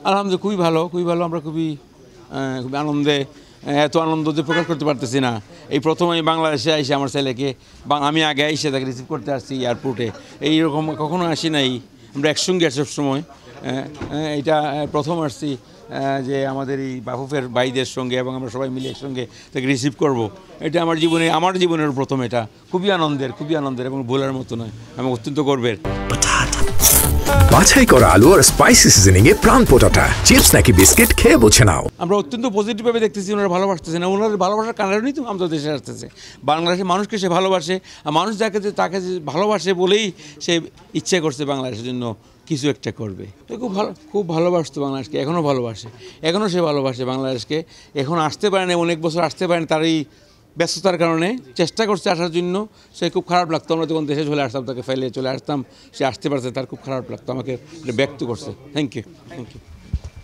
আলহামদুলিল্লাহ খুবই ভালো আমরা খুবই আনন্দে এত আনন্দ যে প্রকাশ করতে পারতেছি না। এই প্রথম আমি বাংলাদেশে আইসি আমার ছেলেকে আমি আগে এসে তাকে রিসিভ করতে আসছি এয়ারপোর্টে, এইরকম কখনো আসি নাই। আমরা একসঙ্গে আসি সবসময়, এটা প্রথম আসছি যে আমাদের এই বাফুফের ভাইদের সঙ্গে এবং আমরা সবাই মিলে একসঙ্গে তাকে রিসিভ করব। এটা আমার জীবনের প্রথম, এটা খুবই আনন্দের এবং ভোলার মতো নয়, আমি অত্যন্ত গর্বের। বাছাই করা আলু আর স্পাইসি সিজনিং এ প্রাণ পোটাটা চিপস নাকি বিস্কিট খেয়ে বুঝে নাও। আমরা অত্যন্ত পজিটিভভাবে দেখতেছি, ওনারা ভালোবাসতেছে না, ওনার ভালোবাসার কারণেই তো আমাদের দেশে আসতেছে। বাংলাদেশের মানুষকে সে ভালোবাসে, আর মানুষ তাকে যে ভালোবাসে বলেই সে ইচ্ছে করছে বাংলাদেশের জন্য কিছু একটা করবে। খুব ভালোবাসতো বাংলাদেশকে, এখনও ভালোবাসে, এখনও সে ভালোবাসে বাংলাদেশকে। এখন আসতে পারে না, অনেক বছর আসতে পারেন, তার এই ব্যস্ততার কারণে চেষ্টা করছে আসার জন্য। সে খুব খারাপ লাগতো, আমরা যখন দেশে চলে আসতাম, তাকে ফেলে চলে আসতাম, সে আসতে পারছে, তার খুব খারাপ লাগতো, আমাকে ব্যক্ত করছে। Thank you.